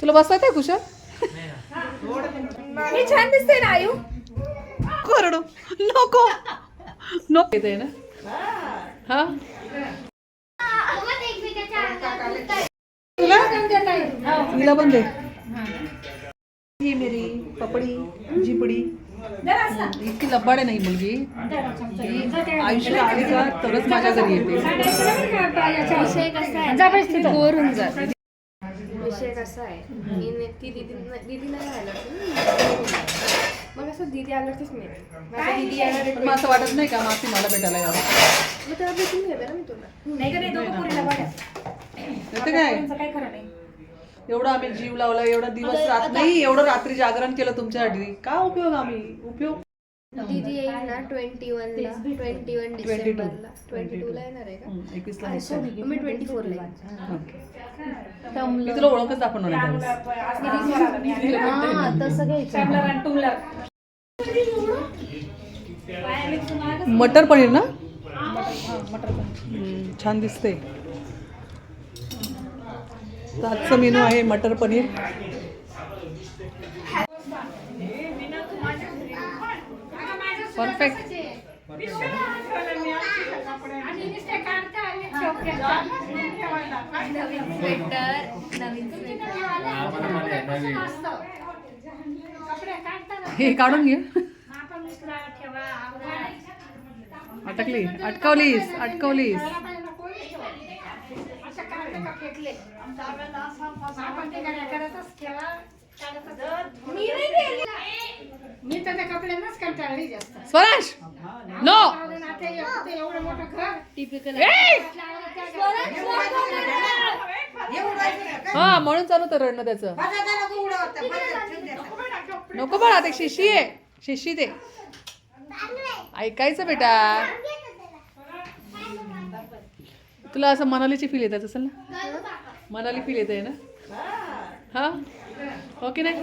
तुला बसता येते कुशल? मी छान दिसते ना आयु? करडो नको नको येते ना. हा तुला तिला पण दे. ही मेरी पपडी जिपडी इतकी लबाड आहे नाही मुलगी. आयुष्य आली का तरच माझ्या घरी येते. विषय कसा आहे बोर होऊन जाते. विषय कसा आहे मी ती दीदीला राहिला मग असं दीदी आलं तीच मी दीदी येणार मग असं वाटत नाही का मासी मला भेटायला यावं? मग तेव्हा भेटून घेते ना मी तुला. नाही का नाही दोघं पुरीला येते काय काय खरं नाही. एवढं आम्ही जीव लावला, एवढा दिवस रात नाही, एवढं रात्री जागरण केलं तुमच्यासाठी. का उपयोग आम्ही उपयोग. दीदी येईल ना 21 ला 21 डिसेंबरला 22 ला येणार आहे का? 21 ला मी 24 ला मी तुला ओळखच दाखवणार आहे मटर पनीर ना. छान दिसते. तर आजचा मेनू आहे मटर पनीर. परफेक्ट. हे काढून घे. अटकली अटकवलीस अटकवलीस. मी तर त्या कपड्यांनाच कंटाळली जास्त. स्वराज नो. एवढं मोठं घर टिपिकल हा म्हणून चालू तर रडणं त्याचं. नको बाळा ते शिशी आहे. शिशी ते ऐकायचं बेटा. तुला असं मनालीची फील येत असेल ना. मनाली फील येते ना. हा हो की नाही.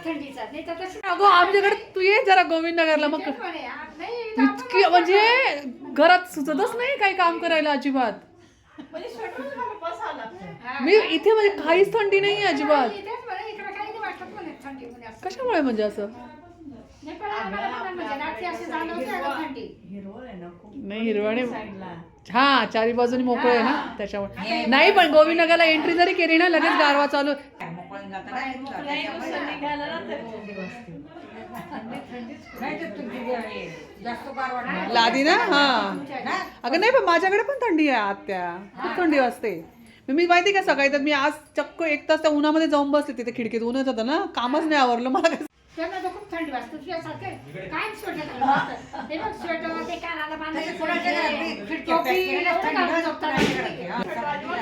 थंडीचा नाही तर तसं अगो आमच्याकडे तू ये जरा गोविंदनगरला. मग इतकी म्हणजे घरात सुचतच नाही काही काम करायला अजिबात. मी इथे म्हणजे काहीच थंडी नाही अजिबात. कशामुळे म्हणजे असं नाही हिरवाणे. हा चारी बाजूनी मोकळं आहे ना त्याच्यामुळे नाही. पण गोविंदनगरला एंट्री जरी केली ना लगेच गारवा चालू. लादी ना. हा अगं नाही पण माझ्याकडे पण थंडी आहे आत्या. खूप थंडी वाजते. मी माहिती का सकाळी तर मी आज चक्क 1 तास त्या उन्हामध्ये जाऊन बसले तिथे. खिडकीत ऊनच होतं ना. कामच नाही आवरलं मला. त्यांना तर खूप थंडी वाजते तुझ्यासारखे काय स्वेटर घालतात. ते बघ स्वेटर ते कानाला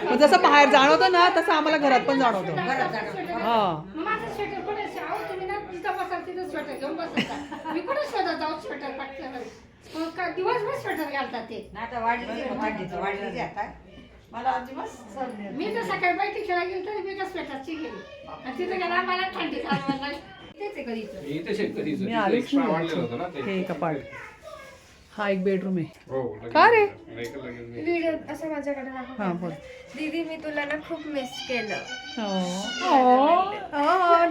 मग जसं बाहेर जाणवतं ना तसं आम्हाला घरात पण जाणवतं. हा माझं स्वेटर कुठे आहो तुम्ही ना तिथं बसाल तिथं स्वेटर घेऊन बसता. मी कुठे शोधत जाऊ स्वेटर पटकन दिवसभर स्वेटर घालतात ते. मला अजिबात मी तर सकाळी बैठी खेळा गेली तरी मी का स्वेटरची गेली आणि तिथे गेला मला थंडी चालवायला. मी आलीच नाही. हे कपाट. हा एक बेडरूम आहे. का रे व्हिडिओ असं माझ्याकडे दाखव. हा बोल. दीदी मी तुला ना खूप मिस केलं.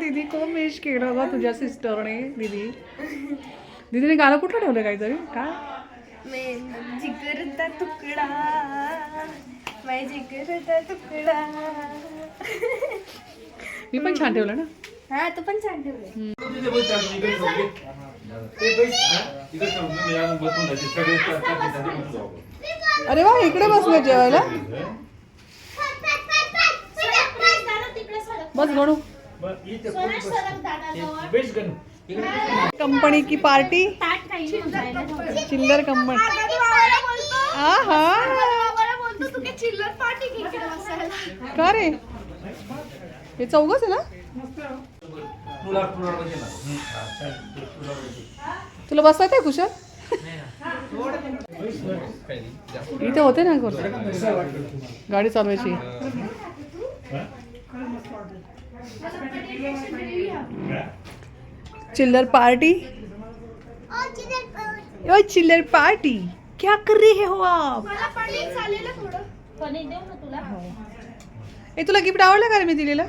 दीदी खूप मिस केलं ग तुझ्या सिस्टरने. दीदीने गाणं कुठलं ठेवलं काहीतरी काय. मैं जिगरचा तुकडा मैं जिगरचा तुकडा. मी पण छान ठेवलं ना. हा तू पण छान ठेवले. अरे वा इकडे बसले जेवायला. बस गणू. कंपनी की पार्टी. चिल्लर कंपनी. चिल्लर पार्टी का रे हे चौघच आहे ना. तुला बसता येते कुशल? इथे होते ना गाडी चालवायची. चिल्लर पार्टी. ओ चिल्लर पार्टी क्या कर रही हो आप? पनीर देऊ ना तुला. ए तुला गिफ्ट आवडलं का रे मी दिलेलं?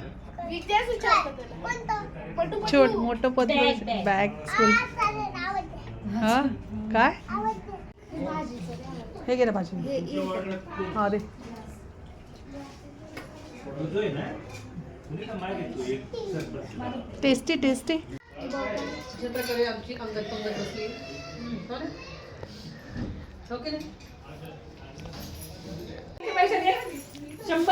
विद्याच विचारतो त्याला. छोट मोठं पद बॅग स्कूल. हा काय हे घे ना भाजी. हा दे. Tasty tasty. अशा प्रकारे आमची अंगत पंगत बसली. ओके नाही 100%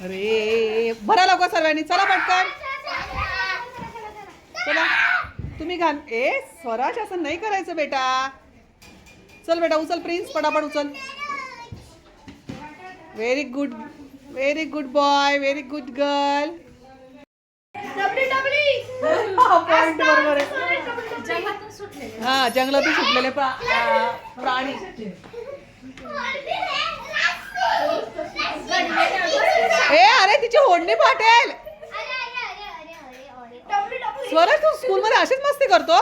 अरे भरा लवकर सर्वांनी. चला पटकन चला. तुम्ही घाल. ए स्वराज असं नाही करायचं बेटा. चल बेटा उचल. प्रिन्स पटापट उचल. Very good boy. Very good girl. Point बरोबर आहे. हा जंगलातून सुटलेले प्राणी. ए अरे तिची ओढणी फाटेल. स्वराज तू स्कूल मध्ये अशीच मस्ती करतो.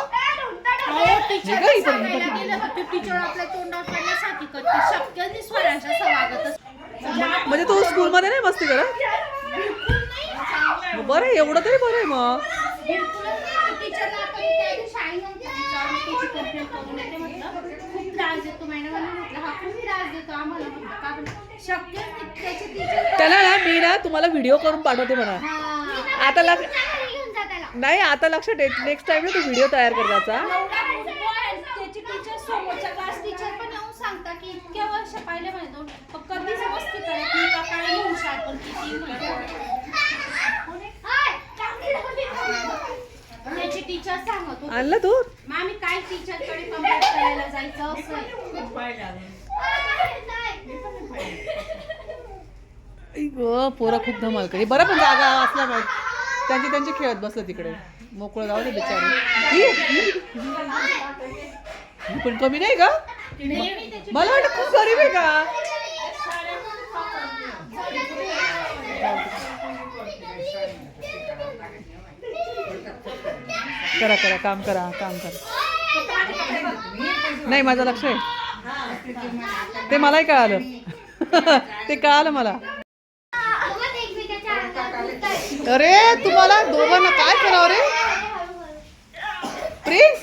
म्हणजे तू स्कूल मध्ये नाही मस्ती करत. बरं एवढं तरी बरं आहे मग. त्याला ना मी ना तुम्हाला व्हिडिओ करून पाठवते म्हणा. आता नाही आता लक्षात आहे. नेक्स्ट टाइम ना तू व्हिडिओ तयार करायचा. त्याची टीचर समोरच्या क्लास टीचर पण येऊन सांगता की इतक्या वर्ष पाहिले म्हणे तो कधीच मस्ती करत नाही. काकाने हुशार पण किती त्याची टीचर सांगत होती. आणलं तू आम्ही काय टीचरकडे कंप्लेंट करायला जायचं असं. पोरं खूप धमाल करी. बरं पण जागा असल्या पाहिजे. त्यांची खेळत बसलं तिकडे. मोकळं जाऊ दे बिचारी. पण कमी नाही का. मला वाटतं खूप गरीब आहे का. करा करा काम करा काम करा. नाही माझं लक्ष आहे. ते मलाही कळालं. ते कळालं मला. अरे तुम्हाला दोघांना काय करावं रे. प्रिन्स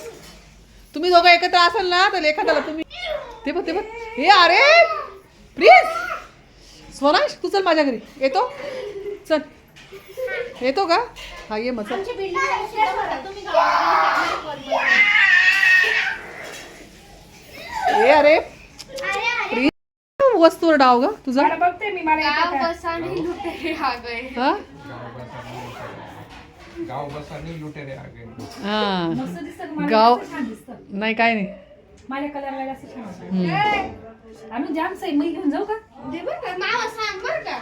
तुम्ही दोघं एकत्र असाल ना तर एखाद्याला तुम्ही ते बघ हे. अरे प्रिन्स स्वराज तू चल माझ्या घरी. येतो चल. येतो का. हा ये मग चल. ए अरे प्रिन्स वस्तूवर डाव ग तुझा. बघते मी मला गाव बसाने लुटेरे आ गए. हा गाव बसाने लुटेरे आ गए. हा मस्त दिसतं मला. गाव छान दिसतं नाही काय नाही. माझ्या कलरला असं छान वाटतं. आम्ही जाम सही मी घेऊन जाऊ का. दे बरं का मावा सांग बरं का.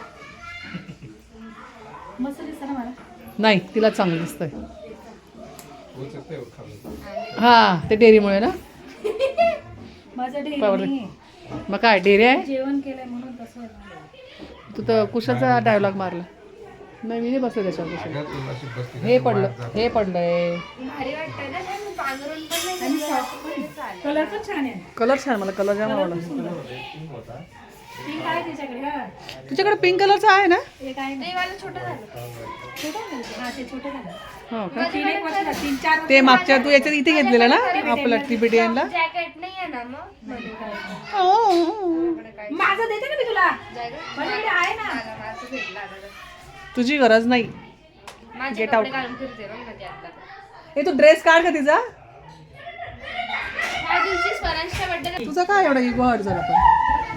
मस्त दिसतं ना मला. नाही तिला चांगलं दिसतंय. उचलते हो खाली. हा ते डेअरीमुळे ना. माझं डे मग काय डेअरी आहे. जेवण केलंय म्हणून तसं. तू तर कुशाचा डायलॉग मारला. नाही मी नाही बसले त्याच्यावर. अगं तू नशीब बसली. हे पडलंय. भारी वाटतं ना ते पांघरून पण नाही. कलर पण छान आहे. कलर छान. मला कलर जाम आवडला. पिंक आहे त्याच्याकडे. हा तुझ्याकडे पिंक कलरचा आहे ना. एक आहे ना. ते वाला छोटं झालं. छोटं आहे ना? हा ते छोटं झालं. हो का. 3-1 वर्षाला 3-4 ते मागच्या तू याच्यात इथे घेतलेलं ना आपलं TBTN ला. जॅकेट नाही आहे ना मग. माझं देते ना मी तुला. जॅकेट माझ्याकडे आहे ना. माझं भेटला आता. तुझी गरज नाही. माझे Get out. कपडे घालून फिरते बघ ना ते आता. हे तू ड्रेस काढ का तिचा. त्या दिवशी स्वरांच्या बर्थडे तुझा काय एवढा इगो हर्ट झाला पण.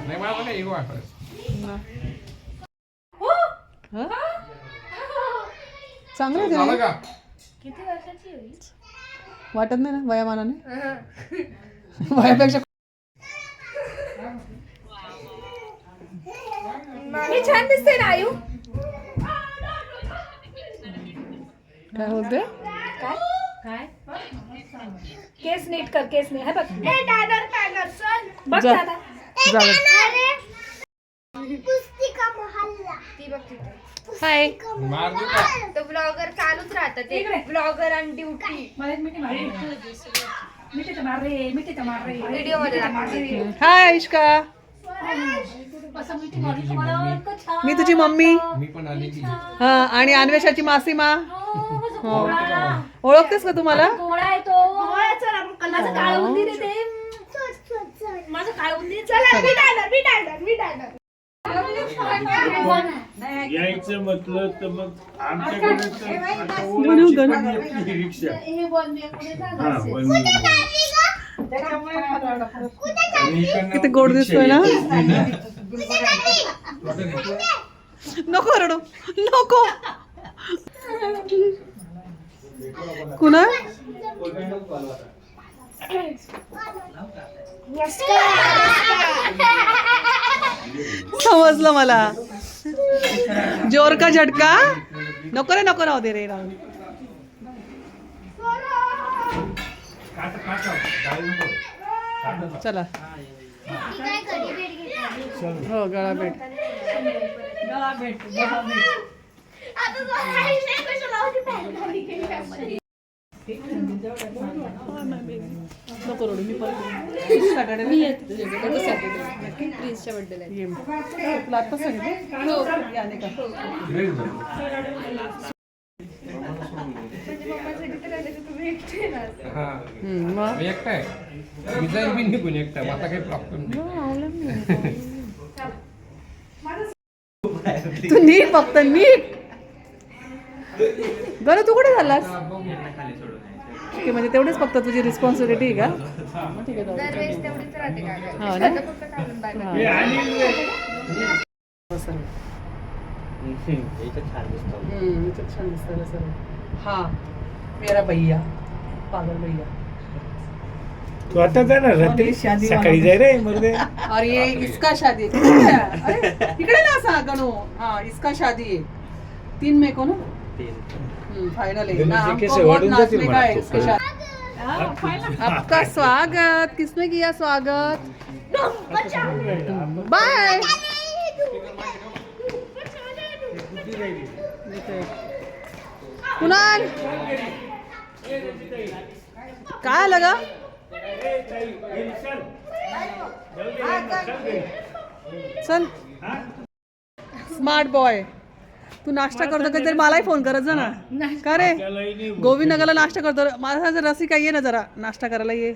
नाही मला काय इगो आहे. हा? चांगलं झालं आहे का. किती वर्षाची होईल. वाटत नाही ना वयामानाने. वयापेक्षा मी छान दिसते ना आयु. काय बोलते. काय केस नीट कर. केस नीट. हे बघ बघ जा. दादा. जाऊ. पुस्तिका मोहल्ला ती बघ तिथे. हाय. मार दू का. तो ब्लॉगर चालूच राहतात ते. इकडे. ब्लॉगर आणि ड्युटी. मला एक मिनिट माहिती. व्हिडिओ मध्ये दाखवते. हाय आईश्का, मी तुझी मम्मी. मी पण आली की हा, आणि अन्वेषाची मासीमा. हो. ओळखतेस का तुम्हाला? यायचं म्हटलं तर मग आमच्याकडे तर आता बनवू ओलाची दे. पण येते रिक्षा. हा, बनवून दे. आणि इकडनं किती गोड रिक्षा दिसतोय ना? येते. नको रडू, नको. कुणाल समजलं मला. जोर का झटका. नको रे, नको राहू दे रे, राहू दे. चला हो, गळा भेट. नको रडू, मी परत सॅटर्डे प्रिन्सच्या बर्थडेला ये. तुला आत्ता सांगितलं याने का? हा मग मी एकटा आहे. मी जाईल बी निघून एकटा, मला काही प्रॉब्लेम नाही. तू नीट, फक्त नीट. बरं, तू कुठे झालास? ठीक आहे, म्हणजे तेवढीच फक्त तुझी रिस्पॉन्सिबिलिटी आहे का? मग ठीक आहे, जाऊ दे. दरवेळेस तेवढीच राहते का? हो ना? आता फक्त काढून बाहेर. हा. हे आणि याच्यात छान दिसतं ना सर. हा, मेरा भैया, पागल भैया. तू आता जाणार रात्री शादी सकाळी जाय रे मर्दे. और ये इसका शादी है. अरे इकडे ना असा गणू. हाँ, इसका शादी है 3 मई को ना. फाइनल है ना. गणूचे केस हमको बहुत वाढून जातील नाचने का मला है तो. इसके शादी. आपका स्वागत. किसने किया स्वागत? बाय. कुणाल काय लगा? चल, स्मार्ट बॉय. तू नाश्ता करतो कधीतरी मलाही फोन करत जा ना. का रे, गोविंदनगरला नाश्ता करतो. माझा जर रसिका ये ना जरा नाश्ता करायला ये.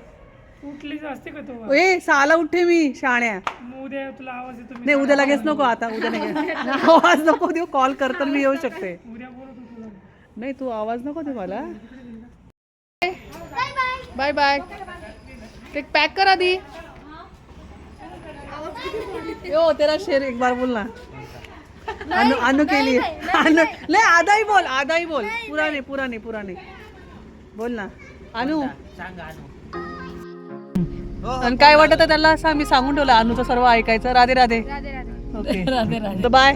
उठलीच असते का तू ए 6ला उठते मी शाण्या. उद्या तुला आवाज येतो नाही, उद्या लगेच नको. आता उद्या नाही. आवाज नको देऊ. कॉल कर तर मी येऊ शकते. उद्या बोलत तुला नाही, तू आवाज नको दे मला. Bye bye. ते पैक कर आदि. यो तेरा शेर एक बार बोल ना. अनु, अनु के लिए. अनु, ले आधा ही बोल, आधा ही बोल. पूरा नहीं बोल ना अनु. आणि काय वाटत त्याला सांग. मी सांगून ठेवलं अनुचं सर्व ऐकायचं. राधे राधे. राधे राधे. ओके, राधे राधे. बाय.